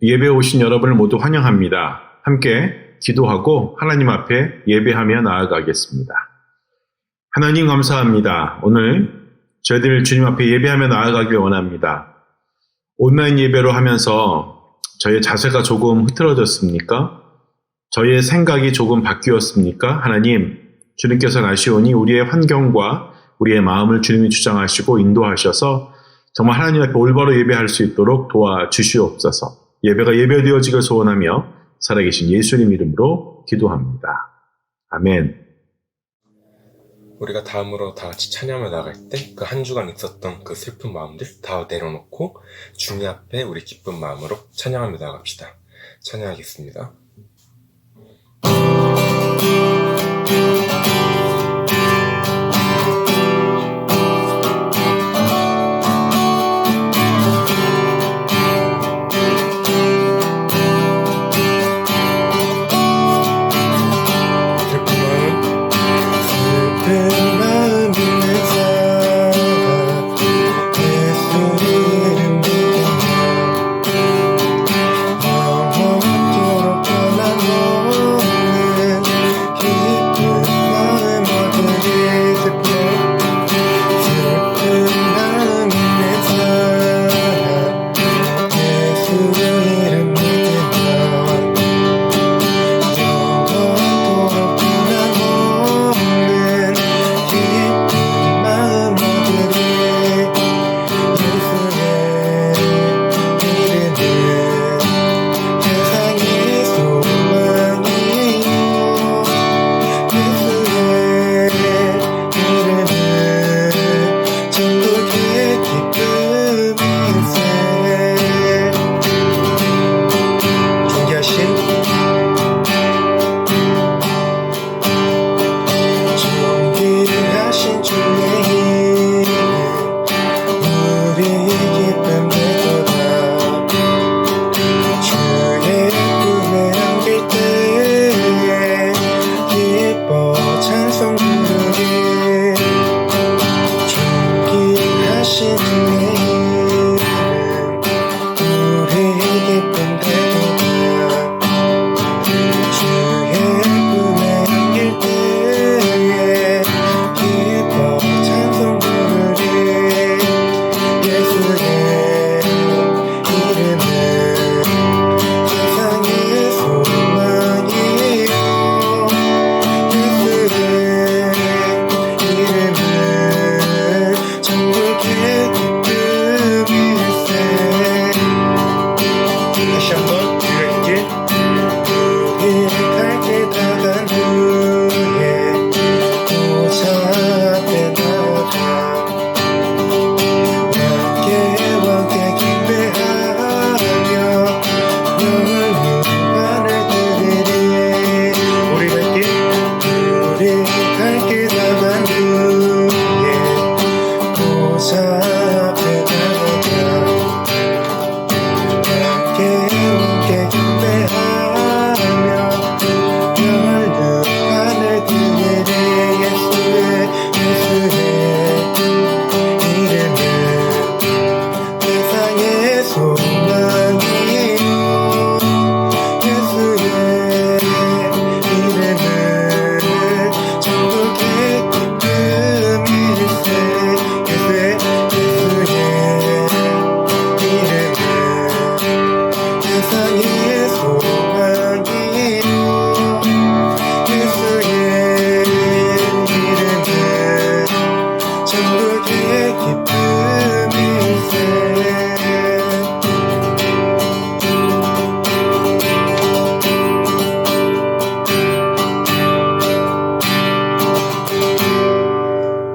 예배에 오신 여러분을 모두 환영합니다. 함께 기도하고 하나님 앞에 예배하며 나아가겠습니다. 하나님 감사합니다. 오늘 저희들 주님 앞에 예배하며 나아가길 원합니다. 온라인 예배로 하면서 저희의 자세가 조금 흐트러졌습니까? 저희의 생각이 조금 바뀌었습니까? 하나님, 주님께서는 아시오니 우리의 환경과 우리의 마음을 주님이 주장하시고 인도하셔서 정말 하나님 앞에 올바로 예배할 수 있도록 도와주시옵소서. 예배가 예배되어지길 소원하며 살아계신 예수님 이름으로 기도합니다. 아멘. 우리가 다음으로 다 같이 찬양하며 나갈 때 그 한 주간 있었던 그 슬픈 마음들 다 내려놓고 주님 앞에 우리 기쁜 마음으로 찬양하며 나갑시다. 찬양하겠습니다.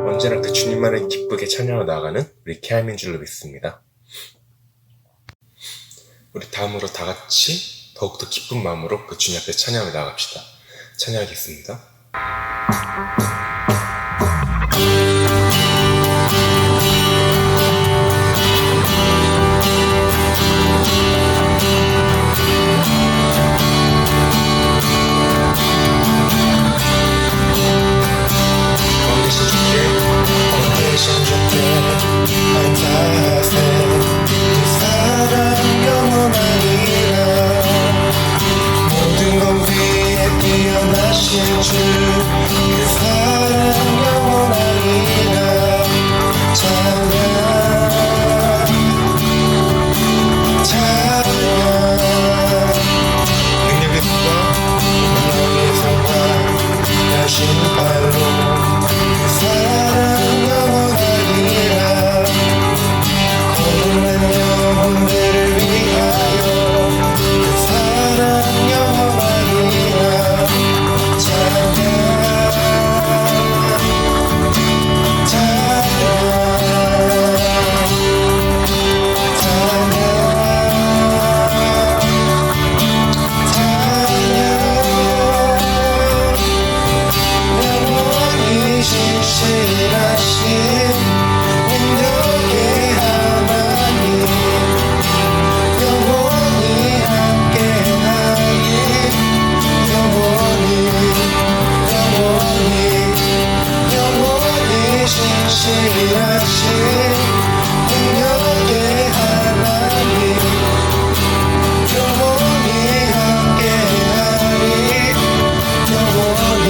언제나 그 주님만을 기쁘게 찬양하며 나아가는 우리 케아민 줄로 믿습니다. 우리 다음으로 다 같이 더욱더 기쁜 마음으로 그 주님 앞에 찬양하며 나아갑시다. 찬양하겠습니다. 그 사랑 영원하리라 발로 그 사랑 영원하리라. 거듭난 영혼들을 위하여 그 사랑 영원하리라. 찬양 신실하신 능력의 하나님 영원히 함께하리. 영원히 신실하신 능력의 하나님 영원히 함께하리. 영원히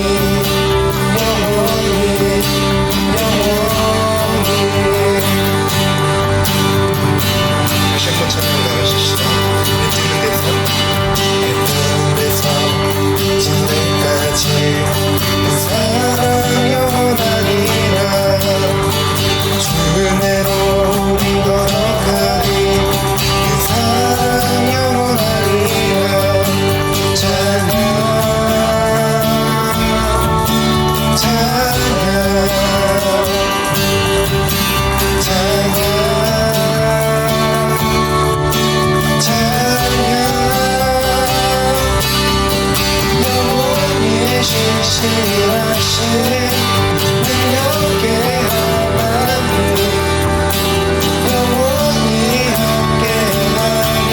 다시 한번 찬양 나가십시다. 데서 진대까지 그 사랑 영원하리라. 주 은혜로 우리 걸어가리. 그 사랑 영원하리라. 찬양 신실하신 능력의 하나님 영원히 함께하리.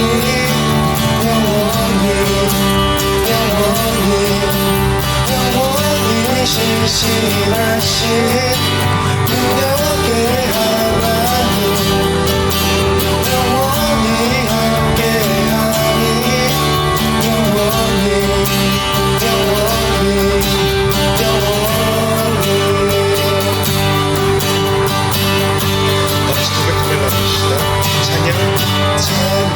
영원히 신실하신 능력의 하나님 영원히 함께하리. 영원히 다시 고백하며 나가십시다. 찬양 찬양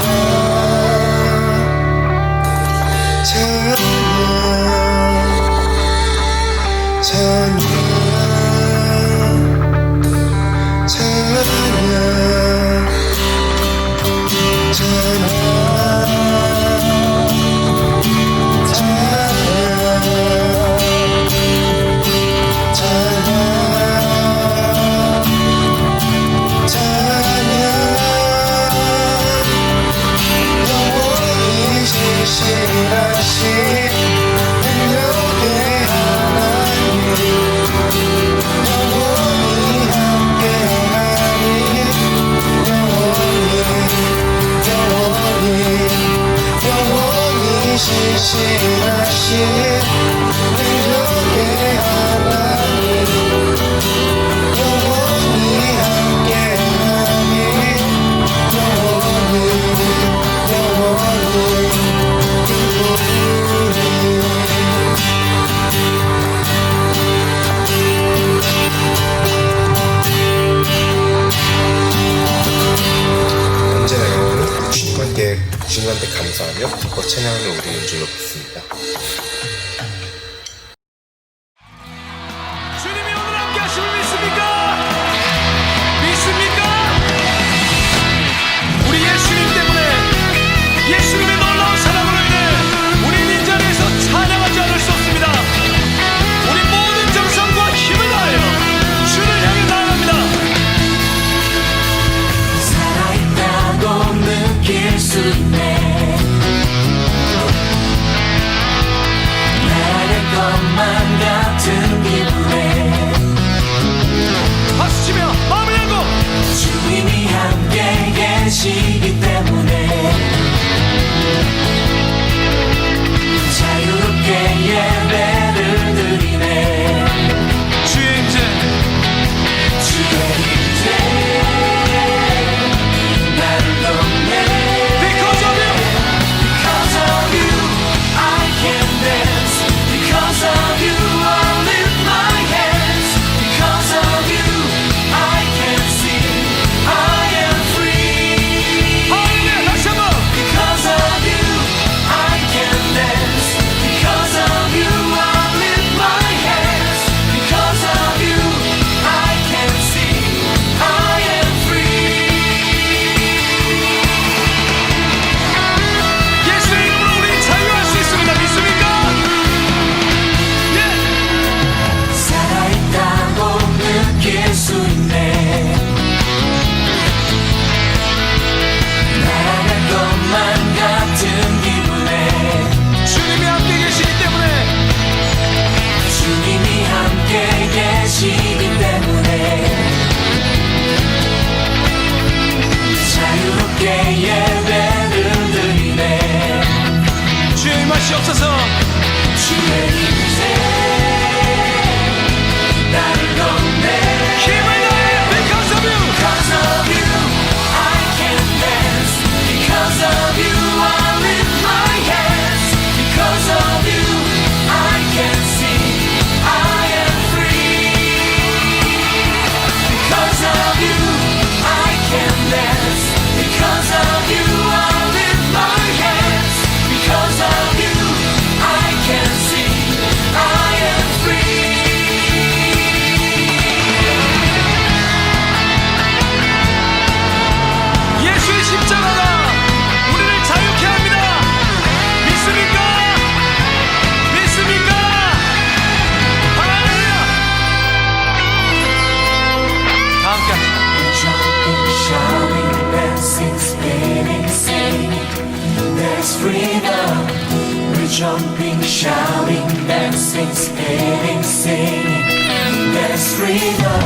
dancing, spinning, singing. There's freedom.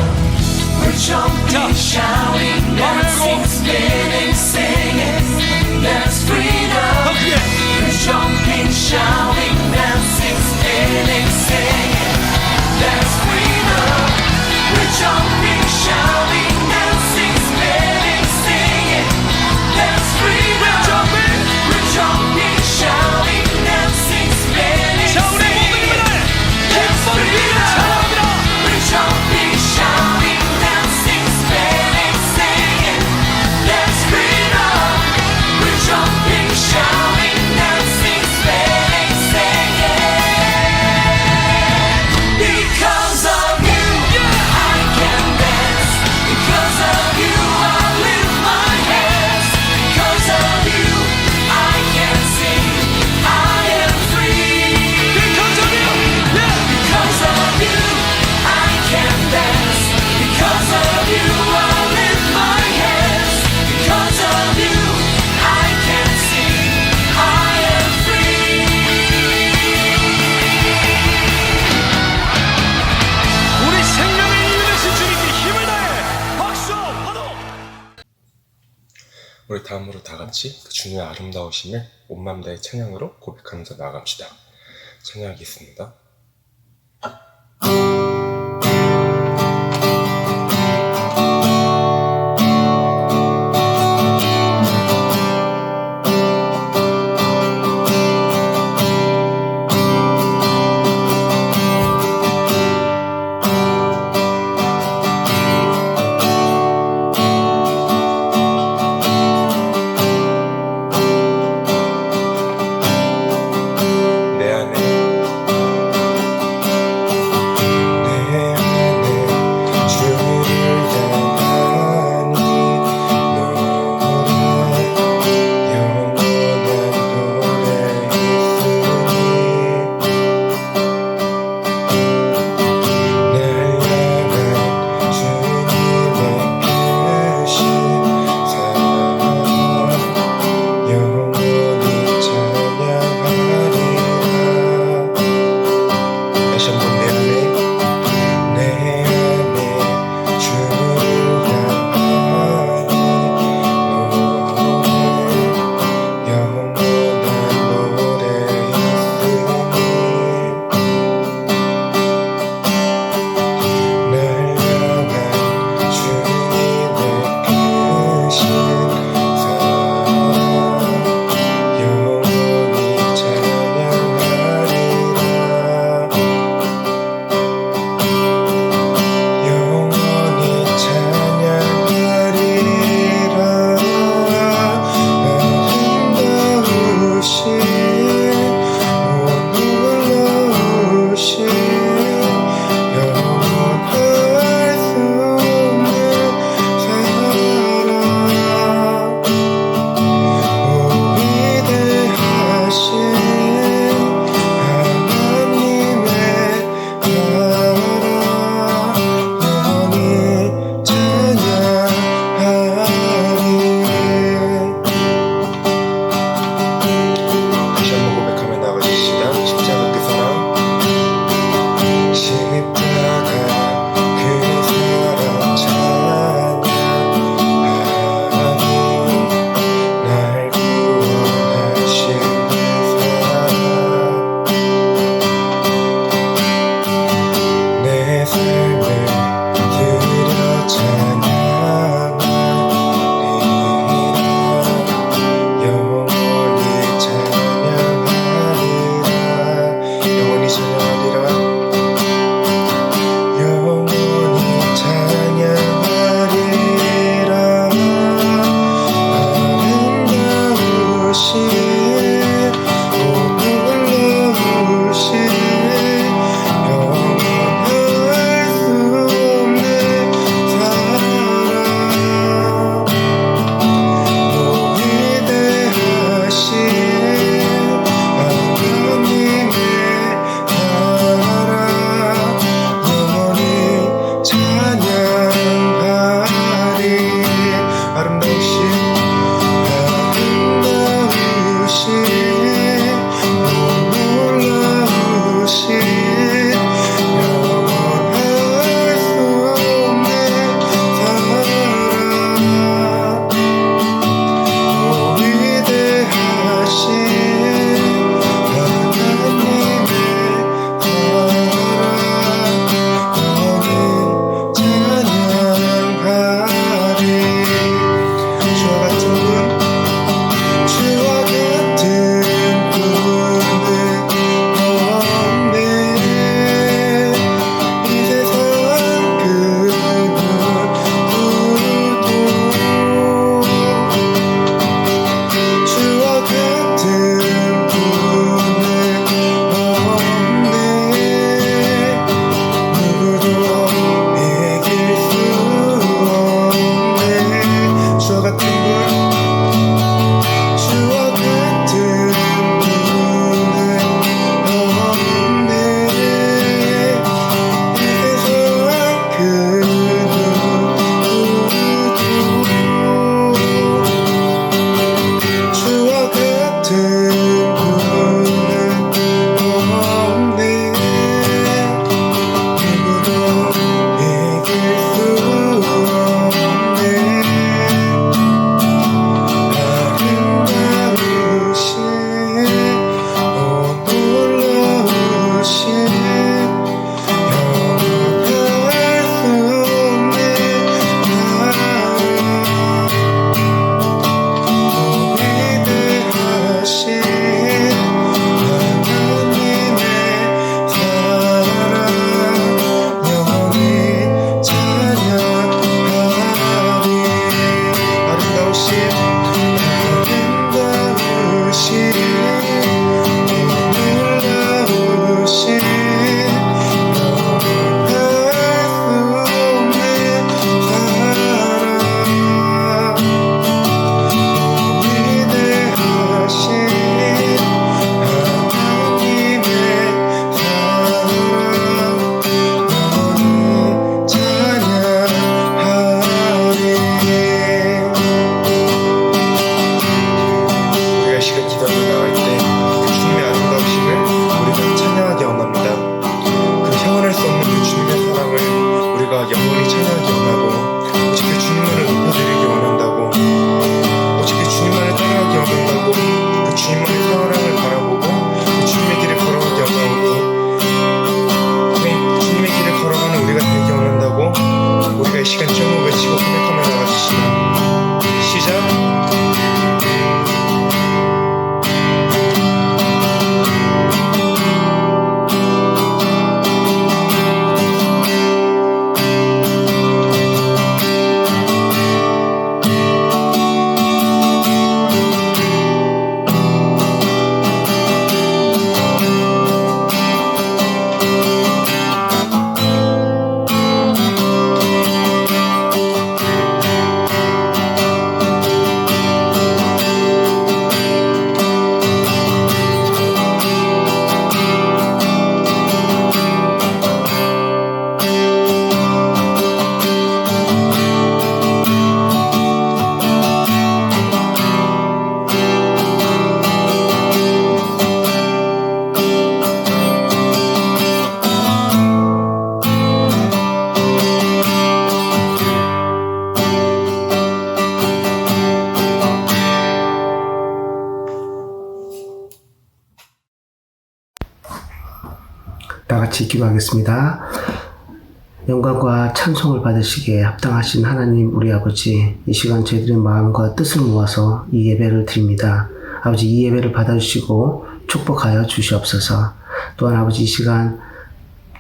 We're jumping, shouting, dancing, spinning, singing. There's freedom. We're jumping, shouting, dancing, spinning, singing. There's freedom. We're jumping, shouting, dancing, spinning, singing. There's freedom. We're jumping, shouting, dancing, spinning, singing. There's freedom. We're jumping, shouting, dancing, spinning, singing. There's freedom. We're jumping, shouting, dancing, spinning, singing. Because of you, I can dance. Because of you, I lift my hands. Because of you, I can sing. I am free. Because of you, because of you, I can dance. Because of you, I lift my hands. Because of you, I can sing. I am free. 우리 생명의 이유 되신 주님께 힘을 다해 박수 환호. 우리 다음으로 다 같이 그 주님의 아름다우심을 온 마음 다해 찬양으로 고백하면서 나아갑시다. 찬양하겠습니다. 내 안에 다 같이 기도하겠습니다. 영광과 찬송을 받으시기에 합당하신 하나님 우리 아버지, 이 시간 저희들의 마음과 뜻을 모아서 이 예배를 드립니다. 아버지, 이 예배를 받아주시고 축복하여 주시옵소서. 또한 아버지, 이 시간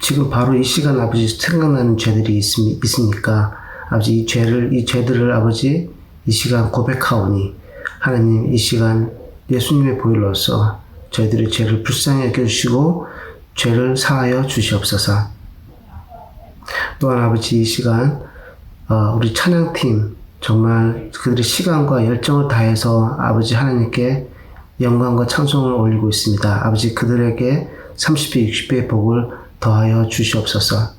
지금 바로 이 시간 아버지 생각나는 죄들이 있습니까? 아버지, 이 죄들을 아버지 이 시간 고백하오니 하나님, 이 시간 예수님의 보혈로서 저희들의 죄를 불쌍히 여겨주시고 죄를 사하여 주시옵소서. 또한 아버지, 이 시간 우리 찬양팀 정말 그들의 시간과 열정을 다해서 아버지 하나님께 영광과 찬송을 올리고 있습니다. 아버지, 그들에게 30배 60배의 복을 더하여 주시옵소서.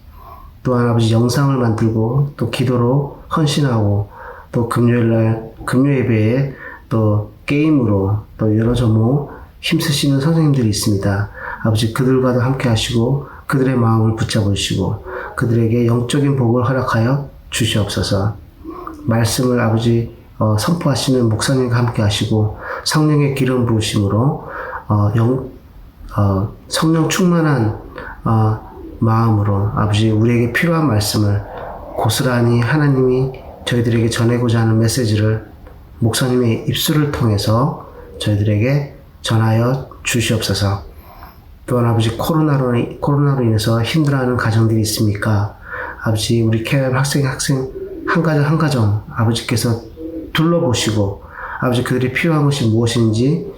또한 아버지, 영상을 만들고 또 기도로 헌신하고 또 금요일날 금요 예배에 또 게임으로 또 여러 점호 힘쓰시는 선생님들이 있습니다. 아버지, 그들과도 함께 하시고 그들의 마음을 붙잡으시고 그들에게 영적인 복을 허락하여 주시옵소서. 말씀을 아버지 선포하시는 목사님과 함께 하시고 성령의 기름 부으심으로 성령 충만한 마음으로 아버지 우리에게 필요한 말씀을 고스란히 하나님이 저희들에게 전하고자 하는 메시지를 목사님의 입술을 통해서 저희들에게 전하여 주시옵소서. 또한 아버지, 코로나로 인해서 힘들어하는 가정들이 있습니까? 아버지, 우리 케어 학생 한 가정 아버지께서 둘러보시고 아버지 그들이 필요한 것이 무엇인지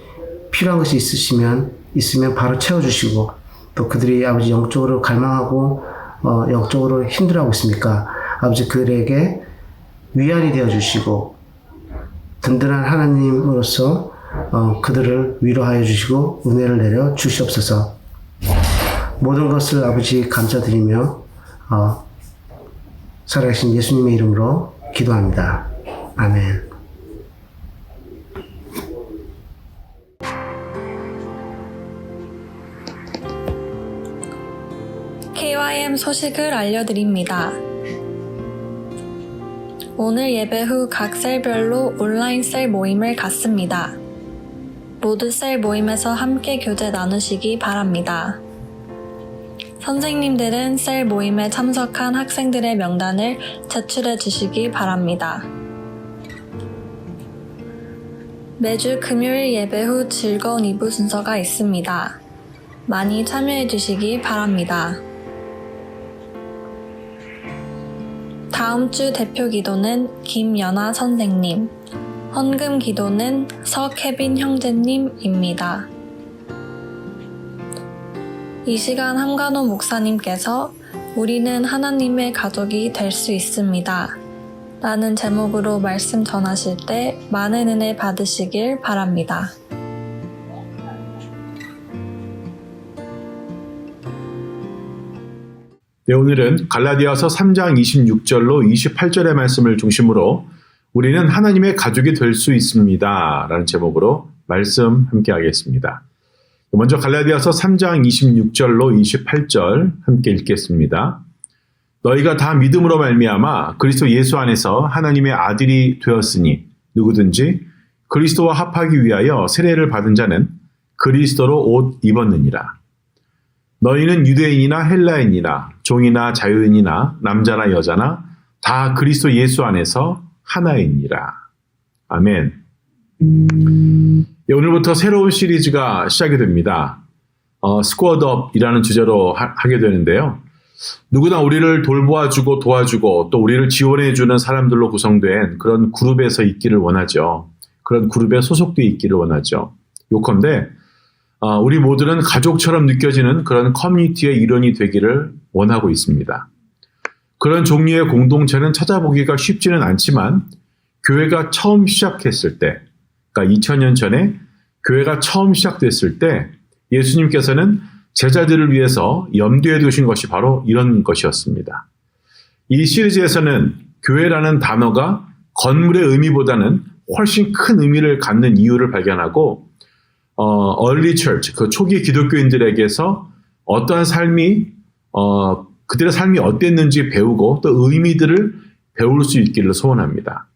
필요한 것이 있으면 바로 채워주시고 또 그들이 아버지 영적으로 갈망하고 영적으로 힘들어하고 있습니까? 아버지, 그들에게 위안이 되어주시고 든든한 하나님으로서 그들을 위로하여 주시고 은혜를 내려 주시옵소서. 모든 것을 아버지 감사드리며 살아계신 예수님의 이름으로 기도합니다. 아멘. KYM 소식을 알려드립니다. 오늘 예배 후 각 셀별로 온라인 셀 모임을 갖습니다. 모두 셀 모임에서 함께 교제 나누시기 바랍니다. 선생님들은 셀 모임에 참석한 학생들의 명단을 제출해 주시기 바랍니다. 매주 금요일 예배 후 즐거운 2부 순서가 있습니다. 많이 참여해 주시기 바랍니다. 다음 주 대표 기도는 김연아 선생님, 헌금 기도는 서케빈 형제님입니다. 이 시간 함관호 목사님께서 우리는 하나님의 가족이 될 수 있습니다. 라는 제목으로 말씀 전하실 때 많은 은혜 받으시길 바랍니다. 네, 오늘은 갈라디아서 3장 26절로 28절의 말씀을 중심으로 우리는 하나님의 가족이 될 수 있습니다. 라는 제목으로 말씀 함께 하겠습니다. 먼저 갈라디아서 3장 26절로 28절 함께 읽겠습니다. 너희가 다 믿음으로 말미암아 그리스도 예수 안에서 하나님의 아들이 되었으니 누구든지 그리스도와 합하기 위하여 세례를 받은 자는 그리스도로 옷 입었느니라. 너희는 유대인이나 헬라인이나 종이나 자유인이나 남자나 여자나 다 그리스도 예수 안에서 하나이니라. 아멘. 네, 오늘부터 새로운 시리즈가 시작이 됩니다. 스쿼드업이라는 주제로 하게 되는데요. 누구나 우리를 돌보아주고 도와주고 또 우리를 지원해주는 사람들로 구성된 그런 그룹에서 있기를 원하죠. 그런 그룹에 소속되어 있기를 원하죠. 요컨대 우리 모두는 가족처럼 느껴지는 그런 커뮤니티의 일원이 되기를 원하고 있습니다. 그런 종류의 공동체는 찾아보기가 쉽지는 않지만 교회가 처음 시작했을 때, 그러니까 2000년 전에 교회가 처음 시작됐을 때 예수님께서는 제자들을 위해서 염두에 두신 것이 바로 이런 것이었습니다. 이 시리즈에서는 교회라는 단어가 건물의 의미보다는 훨씬 큰 의미를 갖는 이유를 발견하고 early church, 그 초기 기독교인들에게서 어떠한 삶이 그들의 삶이 어땠는지 배우고 또 의미들을 배울 수 있기를 소원합니다.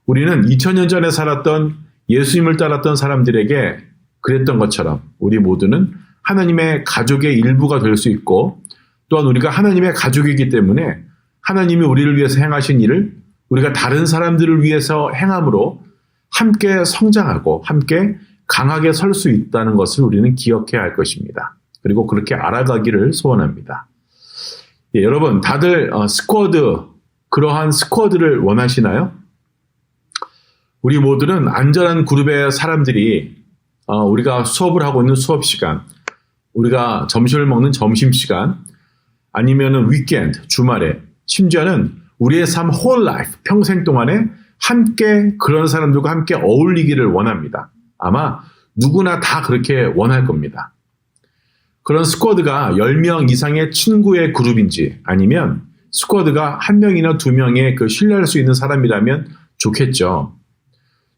우리는 2000년 전에 살았던 예수님을 따랐던 사람들에게 그랬던 것처럼 우리 모두는 하나님의 가족의 일부가 될 수 있고 또한 우리가 하나님의 가족이기 때문에 하나님이 우리를 위해서 행하신 일을 우리가 다른 사람들을 위해서 행함으로 함께 성장하고 함께 강하게 설 수 있다는 것을 우리는 기억해야 할 것입니다. 그리고 그렇게 알아가기를 소원합니다. 예, 여러분 다들 그러한 스쿼드를 원하시나요? 우리 모두는 안전한 그룹의 사람들이 우리가 수업을 하고 있는 수업 시간, 우리가 점심을 먹는 점심시간, 아니면은 위켄드, 주말에, 심지어는 우리의 삶 whole life, 평생 동안에 함께 그런 사람들과 함께 어울리기를 원합니다. 아마 누구나 다 그렇게 원할 겁니다. 그런 스쿼드가 10명 이상의 친구의 그룹인지 아니면 스쿼드가 1명이나 2명의 그 신뢰할 수 있는 사람이라면 좋겠죠.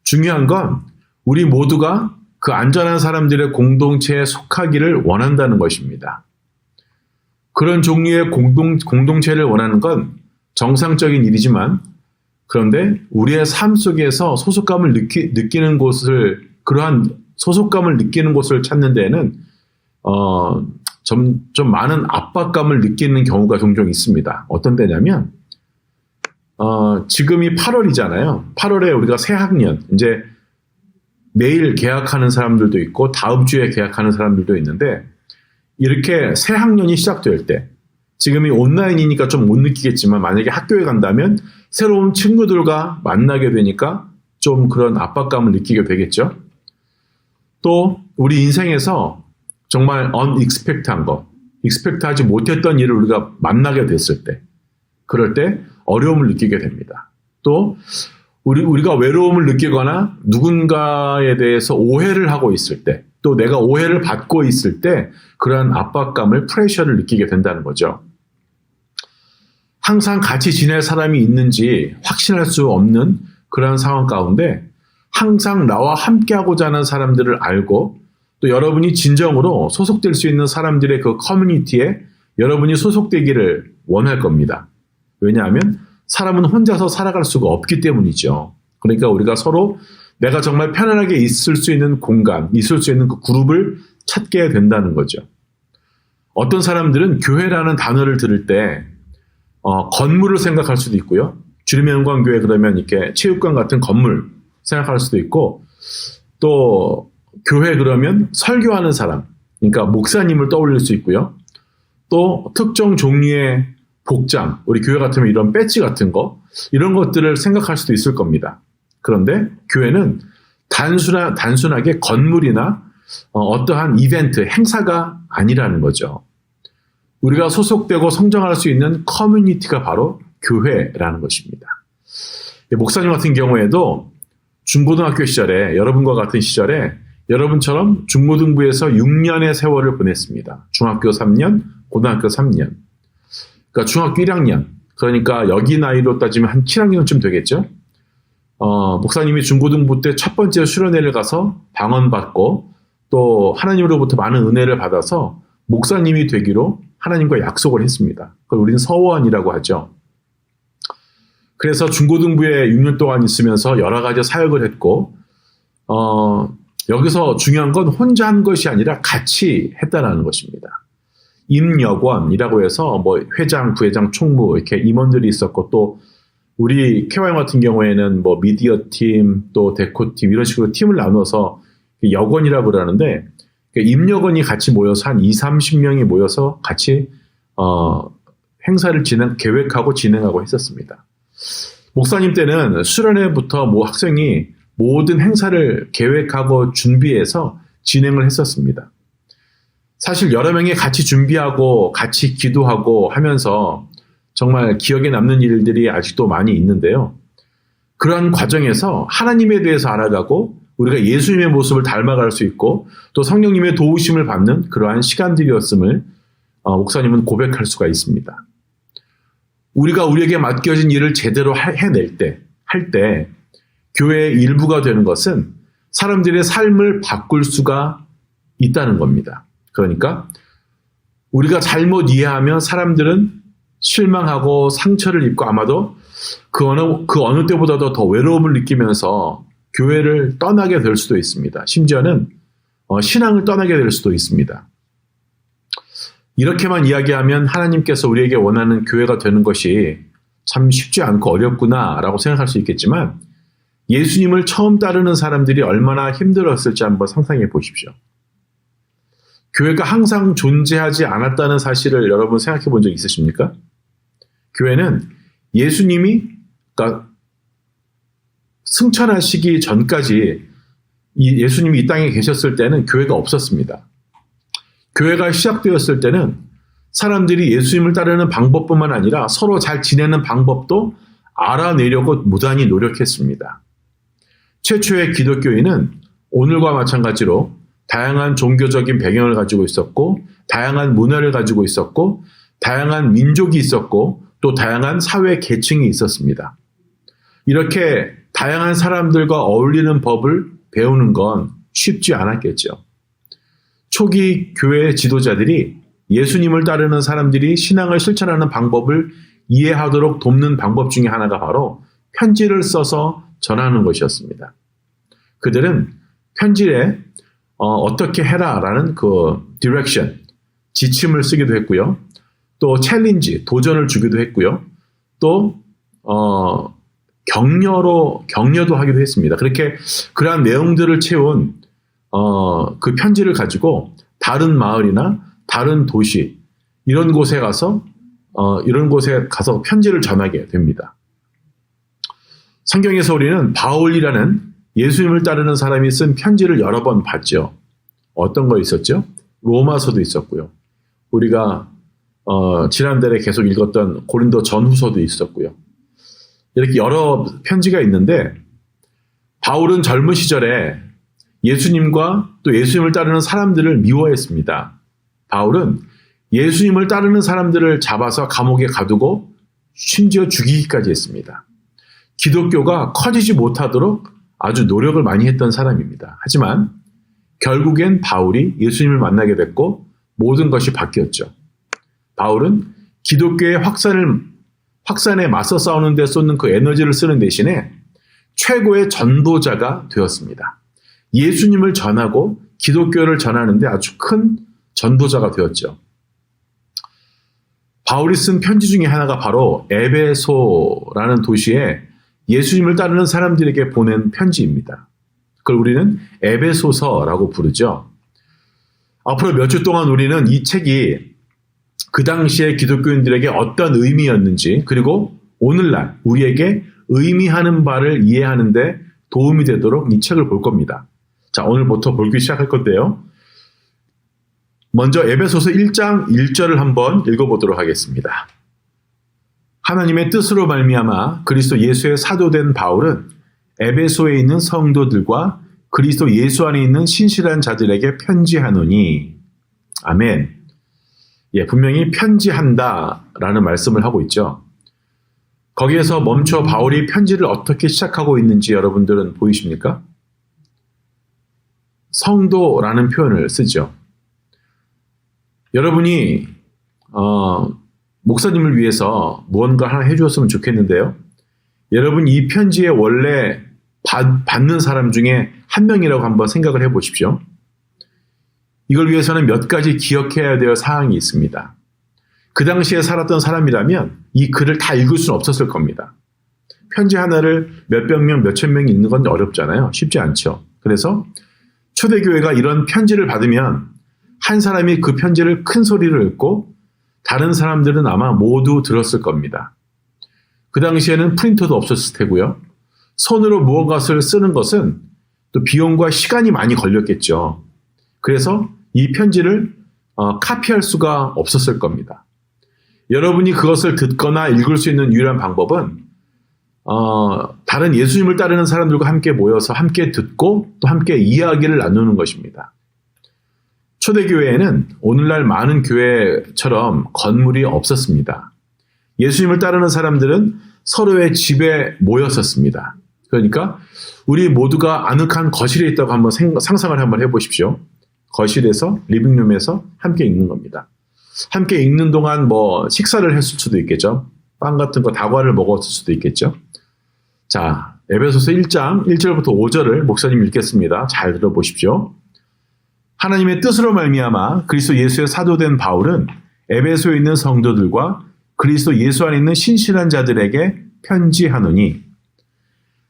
중요한 건 우리 모두가 그 안전한 사람들의 공동체에 속하기를 원한다는 것입니다. 그런 종류의 공동체를 원하는 건 정상적인 일이지만 그런데 우리의 삶 속에서 소속감을 느끼는 곳을 그러한 소속감을 느끼는 곳을 찾는 데에는 좀 많은 압박감을 느끼는 경우가 종종 있습니다. 어떤 때냐면 지금이 8월이잖아요. 8월에 우리가 새 학년 이제 내일 개학하는 사람들도 있고 다음 주에 개학하는 사람들도 있는데 이렇게 새 학년이 시작될 때 지금이 온라인이니까 좀 못 느끼겠지만 만약에 학교에 간다면 새로운 친구들과 만나게 되니까 좀 그런 압박감을 느끼게 되겠죠. 또 우리 인생에서 정말 unexpected한 것, expect하지 못했던 일을 우리가 만나게 됐을 때 그럴 때 어려움을 느끼게 됩니다. 또 우리가 외로움을 느끼거나 누군가에 대해서 오해를 하고 있을 때 또 내가 오해를 받고 있을 때 그러한 압박감을, 프레셔를 느끼게 된다는 거죠. 항상 같이 지낼 사람이 있는지 확신할 수 없는 그런 상황 가운데 항상 나와 함께하고자 하는 사람들을 알고 또 여러분이 진정으로 소속될 수 있는 사람들의 그 커뮤니티에 여러분이 소속되기를 원할 겁니다. 왜냐하면 사람은 혼자서 살아갈 수가 없기 때문이죠. 그러니까 우리가 서로 내가 정말 편안하게 있을 수 있는 공간, 있을 수 있는 그 그룹을 찾게 된다는 거죠. 어떤 사람들은 교회라는 단어를 들을 때 건물을 생각할 수도 있고요. 주님의 영광교회 그러면 이렇게 체육관 같은 건물 생각할 수도 있고 또 교회 그러면 설교하는 사람, 그러니까 목사님을 떠올릴 수 있고요. 또 특정 종류의 복장, 우리 교회 같으면 이런 배지 같은 거, 이런 것들을 생각할 수도 있을 겁니다. 그런데 교회는 단순하게 건물이나 어떠한 이벤트, 행사가 아니라는 거죠. 우리가 소속되고 성장할 수 있는 커뮤니티가 바로 교회라는 것입니다. 목사님 같은 경우에도 중고등학교 시절에, 여러분과 같은 시절에 여러분처럼 중고등부에서 6년의 세월을 보냈습니다. 중학교 3년, 고등학교 3년. 그러니까 중학교 1학년, 그러니까 여기 나이로 따지면 한 7학년쯤 되겠죠. 목사님이 중고등부 때 첫 번째 수련회를 가서 방언받고 또 하나님으로부터 많은 은혜를 받아서 목사님이 되기로 하나님과 약속을 했습니다. 그걸 우리는 서원이라고 하죠. 그래서 중고등부에 6년 동안 있으면서 여러 가지 사역을 했고 여기서 중요한 건 혼자 한 것이 아니라 같이 했다는 것입니다. 임여권이라고 해서 뭐 회장, 부회장, 총무 이렇게 임원들이 있었고 또 우리 KYM 같은 경우에는 뭐 미디어 팀, 또 데코 팀 이런 식으로 팀을 나눠서 여권이라고 그러는데 임여권이 같이 모여서 한 20-30명이 모여서 같이 행사를 계획하고 진행하고 했었습니다. 목사님 때는 수련회부터 학생이 모든 행사를 계획하고 준비해서 진행을 했었습니다. 사실 여러 명이 같이 준비하고 같이 기도하고 하면서 정말 기억에 남는 일들이 아직도 많이 있는데요. 그러한 과정에서 하나님에 대해서 알아가고 우리가 예수님의 모습을 닮아갈 수 있고 또 성령님의 도우심을 받는 그러한 시간들이었음을 목사님은 고백할 수가 있습니다. 우리가 우리에게 맡겨진 일을 제대로 해낼 때, 할 때 교회의 일부가 되는 것은 사람들의 삶을 바꿀 수가 있다는 겁니다. 그러니까 우리가 잘못 이해하면 사람들은 실망하고 상처를 입고 아마도 그 어느 때보다도 더 외로움을 느끼면서 교회를 떠나게 될 수도 있습니다. 심지어는 신앙을 떠나게 될 수도 있습니다. 이렇게만 이야기하면 하나님께서 우리에게 원하는 교회가 되는 것이 참 쉽지 않고 어렵구나라고 생각할 수 있겠지만 예수님을 처음 따르는 사람들이 얼마나 힘들었을지 한번 상상해 보십시오. 교회가 항상 존재하지 않았다는 사실을 여러분 생각해 본 적 있으십니까? 교회는 예수님이 그러니까 승천하시기 전까지 예수님이 이 땅에 계셨을 때는 교회가 없었습니다. 교회가 시작되었을 때는 사람들이 예수님을 따르는 방법뿐만 아니라 서로 잘 지내는 방법도 알아내려고 무단히 노력했습니다. 최초의 기독교인은 오늘과 마찬가지로 다양한 종교적인 배경을 가지고 있었고, 다양한 문화를 가지고 있었고, 다양한 민족이 있었고, 또 다양한 사회 계층이 있었습니다. 이렇게 다양한 사람들과 어울리는 법을 배우는 건 쉽지 않았겠죠. 초기 교회 지도자들이 예수님을 따르는 사람들이 신앙을 실천하는 방법을 이해하도록 돕는 방법 중에 하나가 바로 편지를 써서 전하는 것이었습니다. 그들은 편지에 어떻게 해라라는 그 디렉션, 지침을 쓰기도 했고요. 또 챌린지, 도전을 주기도 했고요. 또 격려도 하기도 했습니다. 그렇게 그러한 내용들을 채운 그 편지를 가지고 다른 마을이나 다른 도시 이런 곳에 가서 편지를 전하게 됩니다. 성경에서 우리는 바울이라는 예수님을 따르는 사람이 쓴 편지를 여러 번 봤죠. 어떤 거 있었죠? 로마서도 있었고요. 우리가 지난달에 계속 읽었던 고린도 전후서도 있었고요. 이렇게 여러 편지가 있는데 바울은 젊은 시절에 예수님과 또 예수님을 따르는 사람들을 미워했습니다. 바울은 예수님을 따르는 사람들을 잡아서 감옥에 가두고 심지어 죽이기까지 했습니다. 기독교가 커지지 못하도록 아주 노력을 많이 했던 사람입니다. 하지만 결국엔 바울이 예수님을 만나게 됐고 모든 것이 바뀌었죠. 바울은 기독교의 확산에 맞서 싸우는 데 쏟는 그 에너지를 쓰는 대신에 최고의 전도자가 되었습니다. 예수님을 전하고 기독교를 전하는데 아주 큰 전도자가 되었죠. 바울이 쓴 편지 중에 하나가 바로 에베소라는 도시에 예수님을 따르는 사람들에게 보낸 편지입니다. 그걸 우리는 에베소서라고 부르죠. 앞으로 몇 주 동안 우리는 이 책이 그 당시에 기독교인들에게 어떤 의미였는지 그리고 오늘날 우리에게 의미하는 바를 이해하는 데 도움이 되도록 이 책을 볼 겁니다. 자, 오늘부터 보기 시작할 건데요. 먼저 에베소서 1장 1절을 한번 읽어보도록 하겠습니다. 하나님의 뜻으로 말미암아 그리스도 예수의 사도된 바울은 에베소에 있는 성도들과 그리스도 예수 안에 있는 신실한 자들에게 편지하노니. 아멘. 예, 분명히 편지한다라는 말씀을 하고 있죠. 거기에서 멈춰 바울이 편지를 어떻게 시작하고 있는지 여러분들은 보이십니까? 성도라는 표현을 쓰죠. 여러분이 목사님을 위해서 무언가 하나 해주었으면 좋겠는데요. 여러분 이 편지에 원래 받는 사람 중에 한 명이라고 한번 생각을 해보십시오. 이걸 위해서는 몇 가지 기억해야 될 사항이 있습니다. 그 당시에 살았던 사람이라면 이 글을 다 읽을 수는 없었을 겁니다. 편지 하나를 몇백 명, 몇천 명이 읽는 건 어렵잖아요. 쉽지 않죠. 그래서 초대교회가 이런 편지를 받으면 한 사람이 그 편지를 큰 소리로 읽고 다른 사람들은 아마 모두 들었을 겁니다. 그 당시에는 프린터도 없었을 테고요. 손으로 무언가를 쓰는 것은 또 비용과 시간이 많이 걸렸겠죠. 그래서 이 편지를 카피할 수가 없었을 겁니다. 여러분이 그것을 듣거나 읽을 수 있는 유일한 방법은 다른 예수님을 따르는 사람들과 함께 모여서 함께 듣고 또 함께 이야기를 나누는 것입니다. 초대교회에는 오늘날 많은 교회처럼 건물이 없었습니다. 예수님을 따르는 사람들은 서로의 집에 모였었습니다. 그러니까 우리 모두가 아늑한 거실에 있다고 한번 상상을 한번 해보십시오. 거실에서, 리빙룸에서 함께 읽는 겁니다. 함께 읽는 동안 식사를 했을 수도 있겠죠. 빵 같은 거 다과를 먹었을 수도 있겠죠. 자, 에베소서 1장 1절부터 5절을 목사님 읽겠습니다. 잘 들어보십시오. 하나님의 뜻으로 말미암아 그리스도 예수의 사도된 바울은 에베소에 있는 성도들과 그리스도 예수 안에 있는 신실한 자들에게 편지하노니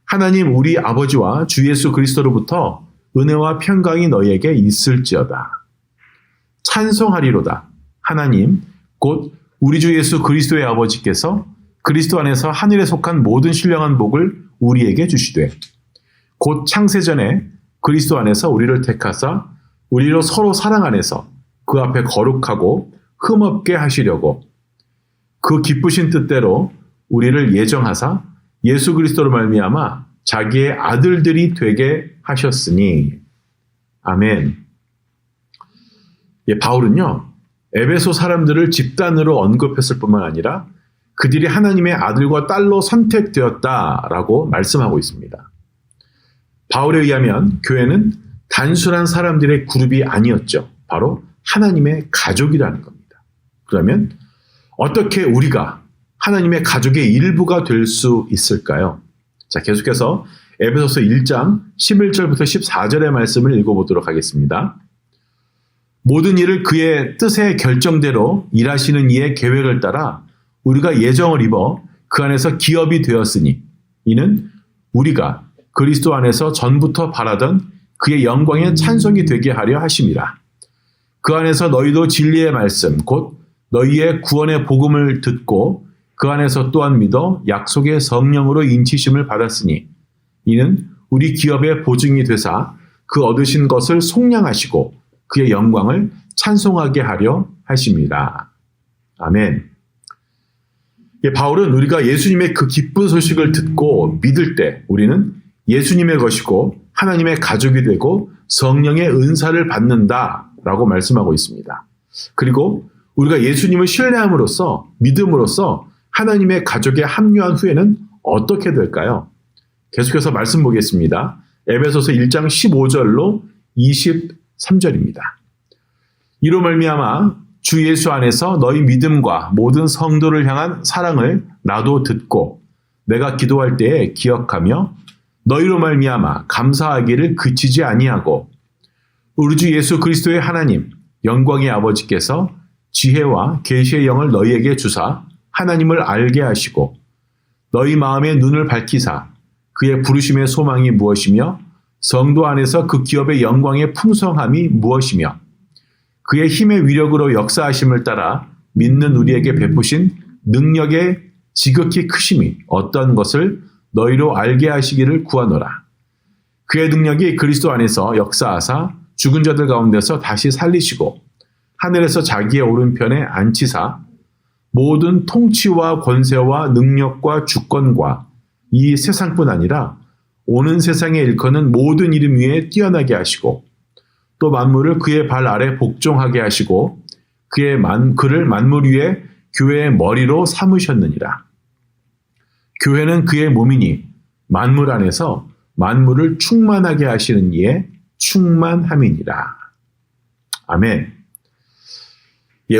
하나님 우리 아버지와 주 예수 그리스도로부터 은혜와 평강이 너희에게 있을지어다. 찬송하리로다. 하나님 곧 우리 주 예수 그리스도의 아버지께서 그리스도 안에서 하늘에 속한 모든 신령한 복을 우리에게 주시되 곧 창세전에 그리스도 안에서 우리를 택하사 우리로 서로 사랑 안에서 그 앞에 거룩하고 흠없게 하시려고 그 기쁘신 뜻대로 우리를 예정하사 예수 그리스도로 말미암아 자기의 아들들이 되게 하셨으니. 아멘. 바울은요, 에베소 사람들을 집단으로 언급했을 뿐만 아니라 그들이 하나님의 아들과 딸로 선택되었다라고 말씀하고 있습니다. 바울에 의하면 교회는 단순한 사람들의 그룹이 아니었죠. 바로 하나님의 가족이라는 겁니다. 그러면 어떻게 우리가 하나님의 가족의 일부가 될 수 있을까요? 자, 계속해서 에베소서 1장 11절부터 14절의 말씀을 읽어보도록 하겠습니다. 모든 일을 그의 뜻의 결정대로 일하시는 이의 계획을 따라 우리가 예정을 입어 그 안에서 기업이 되었으니 이는 우리가 그리스도 안에서 전부터 바라던 그의 영광의 찬송이 되게 하려 하심이라. 그 안에서 너희도 진리의 말씀 곧 너희의 구원의 복음을 듣고 그 안에서 또한 믿어 약속의 성령으로 인치심을 받았으니 이는 우리 기업의 보증이 되사 그 얻으신 것을 속량하시고 그의 영광을 찬송하게 하려 하심이라. 아멘. 바울은 우리가 예수님의 그 기쁜 소식을 듣고 믿을 때 우리는 예수님의 것이고 하나님의 가족이 되고 성령의 은사를 받는다라고 말씀하고 있습니다. 그리고 우리가 예수님을 신뢰함으로써 믿음으로써 하나님의 가족에 합류한 후에는 어떻게 될까요? 계속해서 말씀 보겠습니다. 에베소서 1장 15절로 23절입니다. 이로 말미암아 주 예수 안에서 너희 믿음과 모든 성도를 향한 사랑을 나도 듣고 내가 기도할 때에 기억하며 너희로 말미암아 감사하기를 그치지 아니하고 우리 주 예수 그리스도의 하나님 영광의 아버지께서 지혜와 계시의 영을 너희에게 주사 하나님을 알게 하시고 너희 마음의 눈을 밝히사 그의 부르심의 소망이 무엇이며 성도 안에서 그 기업의 영광의 풍성함이 무엇이며 그의 힘의 위력으로 역사하심을 따라 믿는 우리에게 베푸신 능력의 지극히 크심이 어떤 것을 너희로 알게 하시기를 구하노라. 그의 능력이 그리스도 안에서 역사하사 죽은 자들 가운데서 다시 살리시고 하늘에서 자기의 오른편에 앉히사 모든 통치와 권세와 능력과 주권과 이 세상뿐 아니라 오는 세상에 일컫는 모든 이름 위에 뛰어나게 하시고 또 만물을 그의 발 아래 복종하게 하시고 그를 만물 위에 교회의 머리로 삼으셨느니라. 교회는 그의 몸이니 만물 안에서 만물을 충만하게 하시는 이의 충만함이니라. 아멘.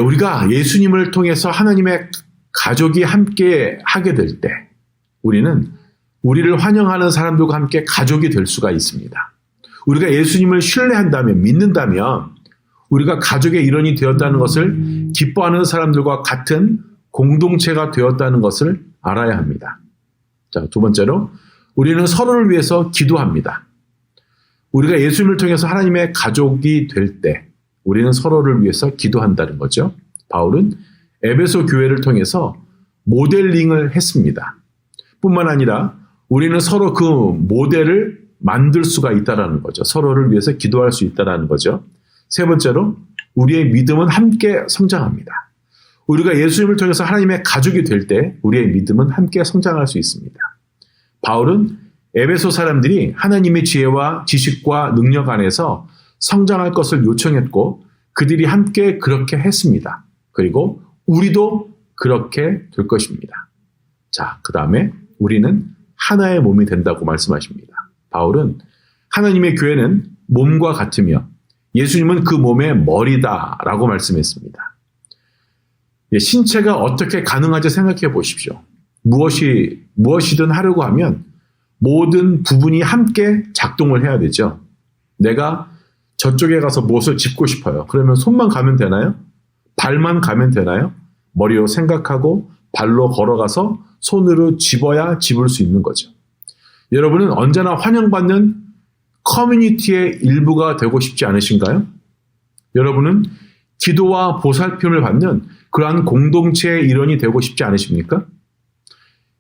우리가 예수님을 통해서 하나님의 가족이 함께 하게 될 때 우리는 우리를 환영하는 사람들과 함께 가족이 될 수가 있습니다. 우리가 예수님을 신뢰한다면 믿는다면 우리가 가족의 일원이 되었다는 것을 기뻐하는 사람들과 같은 공동체가 되었다는 것을 알아야 합니다. 자, 두 번째로 우리는 서로를 위해서 기도합니다. 우리가 예수님을 통해서 하나님의 가족이 될 때 우리는 서로를 위해서 기도한다는 거죠. 바울은 에베소 교회를 통해서 모델링을 했습니다. 뿐만 아니라 우리는 서로 그 모델을 만들 수가 있다는 거죠. 서로를 위해서 기도할 수 있다는 거죠. 세 번째로 우리의 믿음은 함께 성장합니다. 우리가 예수님을 통해서 하나님의 가족이 될 때 우리의 믿음은 함께 성장할 수 있습니다. 바울은 에베소 사람들이 하나님의 지혜와 지식과 능력 안에서 성장할 것을 요청했고 그들이 함께 그렇게 했습니다. 그리고 우리도 그렇게 될 것입니다. 자, 그 다음에 우리는 하나의 몸이 된다고 말씀하십니다. 바울은 하나님의 교회는 몸과 같으며 예수님은 그 몸의 머리다라고 말씀했습니다. 신체가 어떻게 가능한지 생각해 보십시오. 무엇이든 하려고 하면 모든 부분이 함께 작동을 해야 되죠. 내가 저쪽에 가서 무엇을 짚고 싶어요. 그러면 손만 가면 되나요? 발만 가면 되나요? 머리로 생각하고 발로 걸어가서 손으로 집어야 집을 수 있는 거죠. 여러분은 언제나 환영받는 커뮤니티의 일부가 되고 싶지 않으신가요? 여러분은 기도와 보살핌을 받는 그러한 공동체의 일원이 되고 싶지 않으십니까?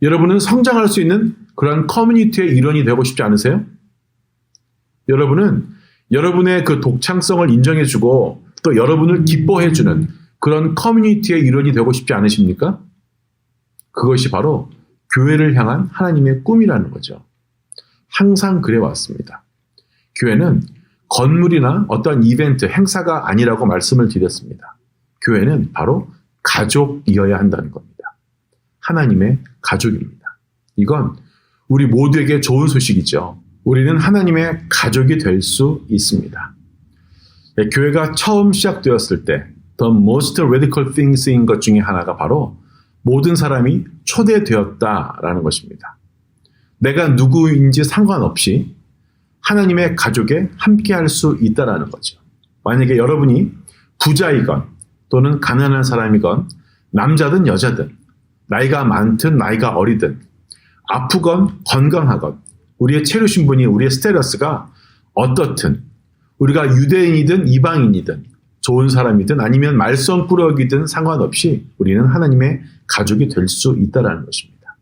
여러분은 성장할 수 있는 그러한 커뮤니티의 일원이 되고 싶지 않으세요? 여러분은 여러분의 그 독창성을 인정해주고 또 여러분을 기뻐해주는 그런 커뮤니티의 일원이 되고 싶지 않으십니까? 그것이 바로 교회를 향한 하나님의 꿈이라는 거죠. 항상 그래왔습니다. 교회는 건물이나 어떤 이벤트, 행사가 아니라고 말씀을 드렸습니다. 교회는 바로 가족이어야 한다는 겁니다. 하나님의 가족입니다. 이건 우리 모두에게 좋은 소식이죠. 우리는 하나님의 가족이 될 수 있습니다. 교회가 처음 시작되었을 때 The most radical things인 것 중에 하나가 바로 모든 사람이 초대되었다라는 것입니다. 내가 누구인지 상관없이 하나님의 가족에 함께할 수 있다라는 거죠. 만약에 여러분이 부자이건 또는 가난한 사람이건 남자든 여자든 나이가 많든 나이가 어리든 아프건 건강하건 우리의 체류 신분이 우리의 스테러스가 어떻든 우리가 유대인이든 이방인이든 좋은 사람이든 아니면 말썽꾸러기든 상관없이 우리는 하나님의 가족이 될 수 있다는 것입니다.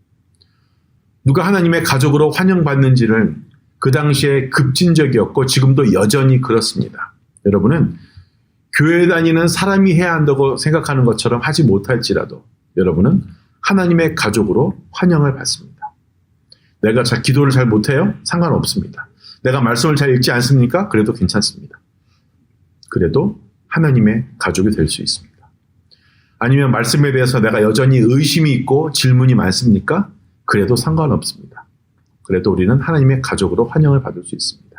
누가 하나님의 가족으로 환영받는지를 그 당시에 급진적이었고 지금도 여전히 그렇습니다. 여러분은 교회 다니는 사람이 해야 한다고 생각하는 것처럼 하지 못할지라도 여러분은 하나님의 가족으로 환영을 받습니다. 내가 기도를 잘 못해요? 상관없습니다. 내가 말씀을 잘 읽지 않습니까? 그래도 괜찮습니다. 그래도 하나님의 가족이 될 수 있습니다. 아니면 말씀에 대해서 내가 여전히 의심이 있고 질문이 많습니까? 그래도 상관없습니다. 그래도 우리는 하나님의 가족으로 환영을 받을 수 있습니다.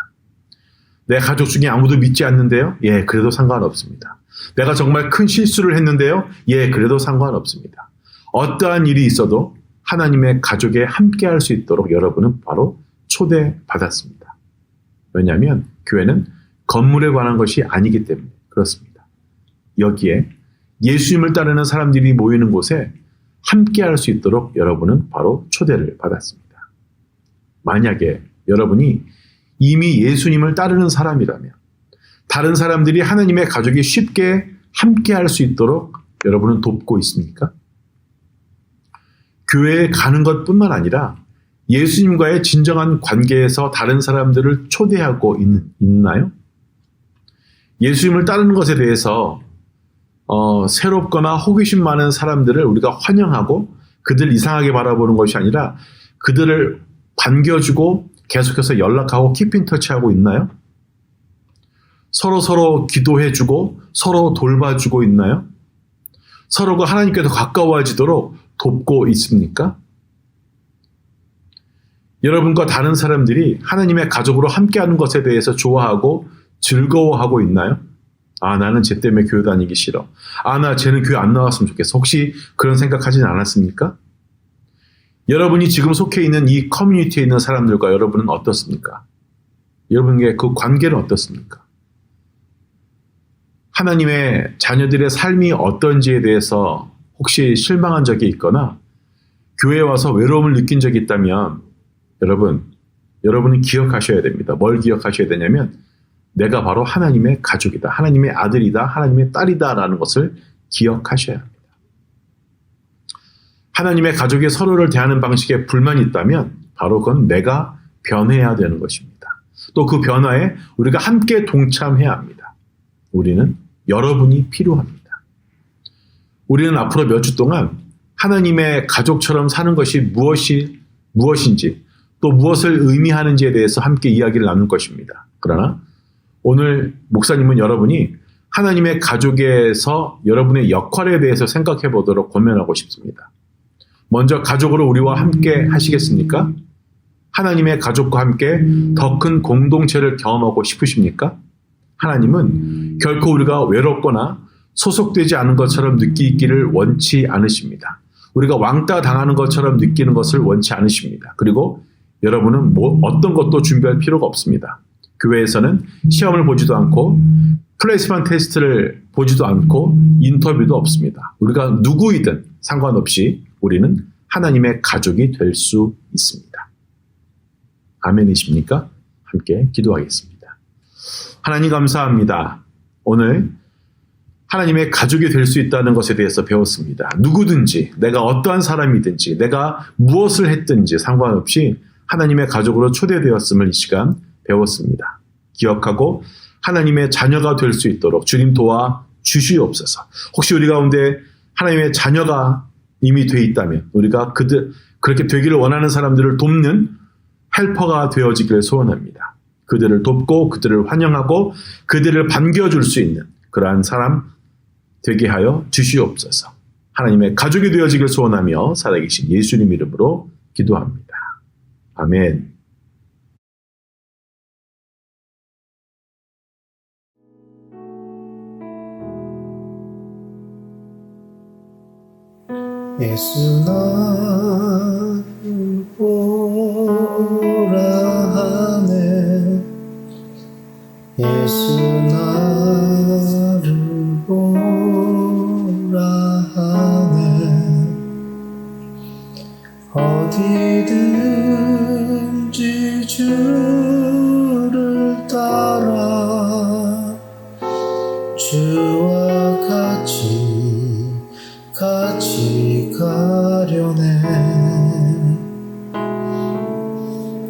내 가족 중에 아무도 믿지 않는데요? 예, 그래도 상관없습니다. 내가 정말 큰 실수를 했는데요? 예, 그래도 상관없습니다. 어떠한 일이 있어도 하나님의 가족에 함께할 수 있도록 여러분은 바로 초대받았습니다. 왜냐하면 교회는 건물에 관한 것이 아니기 때문에 그렇습니다. 여기에 예수님을 따르는 사람들이 모이는 곳에 함께할 수 있도록 여러분은 바로 초대를 받았습니다. 만약에 여러분이 이미 예수님을 따르는 사람이라면 다른 사람들이 하나님의 가족이 쉽게 함께할 수 있도록 여러분은 돕고 있습니까? 교회에 가는 것뿐만 아니라 예수님과의 진정한 관계에서 다른 사람들을 초대하고 있나요? 예수님을 따르는 것에 대해서 새롭거나 호기심 많은 사람들을 우리가 환영하고 그들 이상하게 바라보는 것이 아니라 그들을 반겨주고 계속해서 연락하고 키핑터치하고 있나요? 서로 기도해주고 서로 돌봐주고 있나요? 서로가 하나님께 더 가까워지도록 돕고 있습니까? 여러분과 다른 사람들이 하나님의 가족으로 함께하는 것에 대해서 좋아하고 즐거워하고 있나요? 아, 나는 쟤 때문에 교회 다니기 싫어. 아, 나 쟤는 교회 안 나왔으면 좋겠어. 혹시 그런 생각하진 않았습니까? 여러분이 지금 속해 있는 이 커뮤니티에 있는 사람들과 여러분은 어떻습니까? 여러분의 그 관계는 어떻습니까? 하나님의 자녀들의 삶이 어떤지에 대해서 혹시 실망한 적이 있거나 교회에 와서 외로움을 느낀 적이 있다면 여러분은 기억하셔야 됩니다. 뭘 기억하셔야 되냐면 내가 바로 하나님의 가족이다. 하나님의 아들이다. 하나님의 딸이다. 라는 것을 기억하셔야 합니다. 하나님의 가족이 서로를 대하는 방식에 불만이 있다면 바로 그건 내가 변해야 되는 것입니다. 또 그 변화에 우리가 함께 동참해야 합니다. 우리는 여러분이 필요합니다. 우리는 앞으로 몇 주 동안 하나님의 가족처럼 사는 것이 무엇인지 또 무엇을 의미하는지에 대해서 함께 이야기를 나눌 것입니다. 그러나 오늘 목사님은 여러분이 하나님의 가족에서 여러분의 역할에 대해서 생각해 보도록 권면하고 싶습니다. 먼저 가족으로 우리와 함께 하시겠습니까? 하나님의 가족과 함께 더 큰 공동체를 경험하고 싶으십니까? 하나님은 결코 우리가 외롭거나 소속되지 않은 것처럼 느끼기를 원치 않으십니다. 우리가 왕따 당하는 것처럼 느끼는 것을 원치 않으십니다. 그리고 여러분은 어떤 것도 준비할 필요가 없습니다. 교회에서는 시험을 보지도 않고 플레이스먼트 테스트를 보지도 않고 인터뷰도 없습니다. 우리가 누구이든 상관없이 우리는 하나님의 가족이 될 수 있습니다. 아멘이십니까? 함께 기도하겠습니다. 하나님 감사합니다. 오늘 하나님의 가족이 될 수 있다는 것에 대해서 배웠습니다. 누구든지, 내가 어떠한 사람이든지, 내가 무엇을 했든지 상관없이 하나님의 가족으로 초대되었음을 이 시간 배웠습니다. 기억하고 하나님의 자녀가 될 수 있도록 주님 도와 주시옵소서. 혹시 우리 가운데 하나님의 자녀가 이미 돼 있다면 우리가 그렇게 되기를 원하는 사람들을 돕는 헬퍼가 되어지기를 소원합니다. 그들을 돕고 그들을 환영하고 그들을 반겨줄 수 있는 그러한 사람 되게 하여 주시옵소서. 하나님의 가족이 되어지길 소원하며 살아계신 예수님 이름으로 기도합니다. 아멘. 예수 나를 보라 하네 예수 나를 보라 하네 어디든지 주를 따라 주와 같이 가려네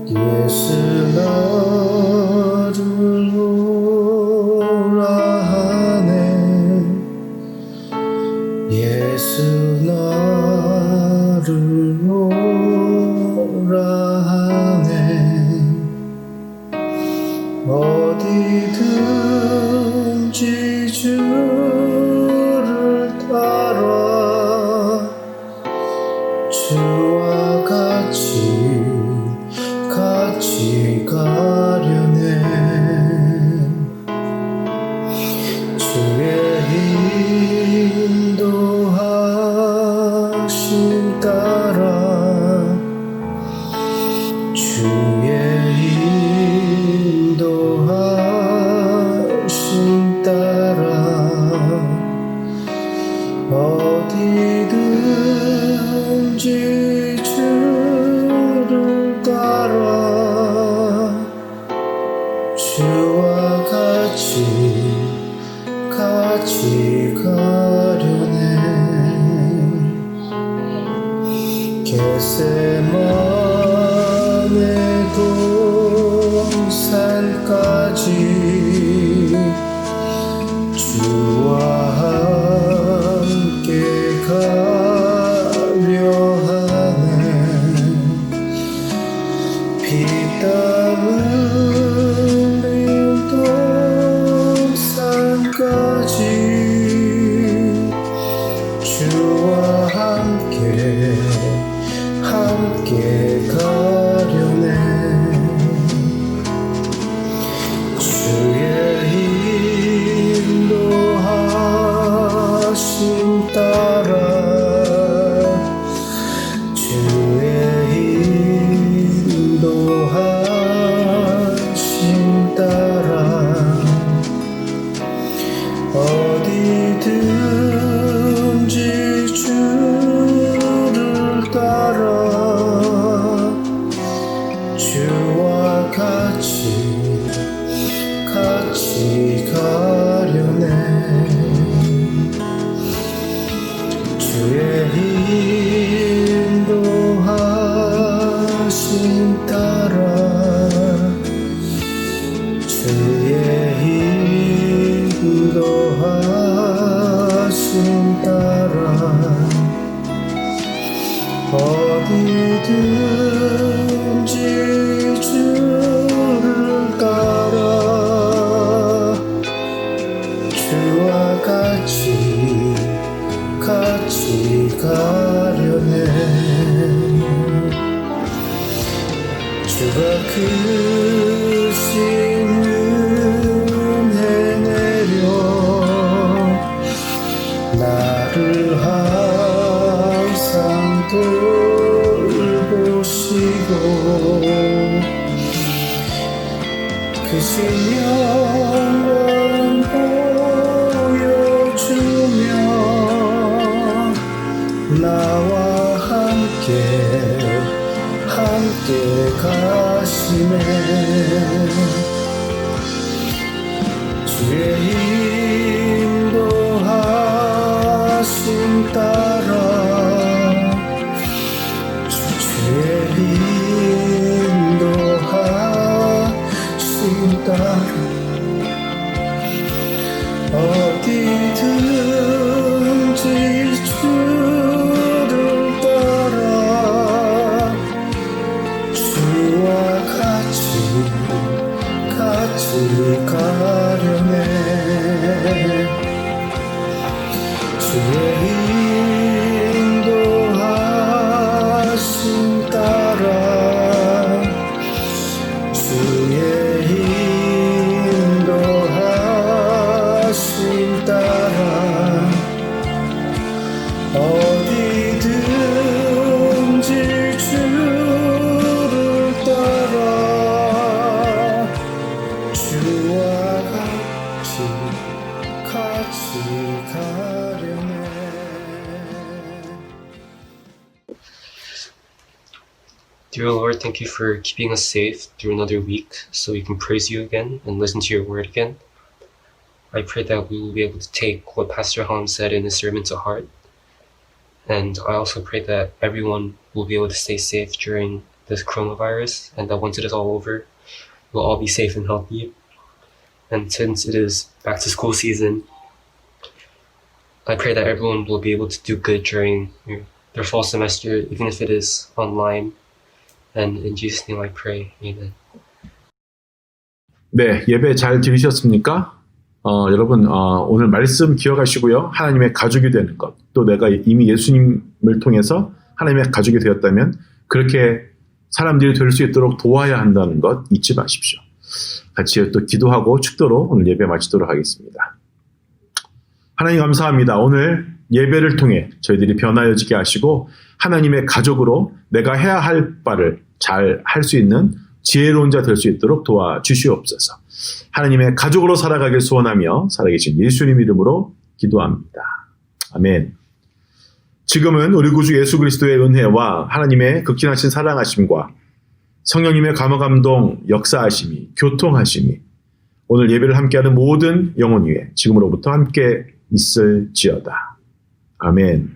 예수 나를 오라 하네 예수 나를 오라 하네 어디든지 주를 따라 주와 같이 가려네 주의 인도하심 따라 주의 인도하심 따라 어디든지 주를 따라 주와 같이 가려네 겟세마네 동산까지 주와 함께 가려 하네 피땀 흘린 동산까지 주와 함께 가려네 주의 인도하심 따라 주의 인도하심 따라 어디든지 주를 따라 주와 같이 가려네 주의 인도하심 따라 주의 인도하심 따라 어디든지 주를 따라 주와 같이 가려네 주가 크신 은혜 내려 나를 항상 돌보시고 크신 영원 나와 함께 가시네. 주의 인도하심 따라 주의 인도하심 따라 어디든지 주를 따라 주와 같이 가려네. 주의 인도하심 따라 주의 인도하심 따라 어디든지 주를 따라 주와 같이 가려네. Dear Lord, thank you for keeping us safe through another week so we can praise you again and listen to your word again. I pray that we will be able to take what Pastor Ham said in his sermon to heart. And I also pray that everyone will be able to stay safe during this coronavirus and that once it is all over, we'll all be safe and healthy. And since it is back to school season, I pray that everyone will be able to do good during their fall semester, even if it is online. And in Jesus' name I pray. Amen. 네, 예배 잘 들으셨습니까? 여러분, 오늘 말씀 기억하시고요. 하나님의 가족이 되는 것. 또 내가 이미 예수님을 통해서 하나님의 가족이 되었다면 그렇게 사람들이 될 수 있도록 도와야 한다는 것 잊지 마십시오. 같이 또 기도하고 축도로 오늘 예배 마치도록 하겠습니다. 하나님 감사합니다. 오늘 예배를 통해 저희들이 변화여지게 하시고 하나님의 가족으로 내가 해야 할 바를 잘 할 수 있는 지혜로운 자 될 수 있도록 도와주시옵소서. 하나님의 가족으로 살아가길 소원하며 살아계신 예수님 이름으로 기도합니다. 아멘. 지금은 우리 구주 예수 그리스도의 은혜와 하나님의 극진하신 사랑하심과 성령님의 감화감동 역사하심이 교통하심이 오늘 예배를 함께하는 모든 영혼 위에 지금으로부터 함께 있을지어다. 아멘.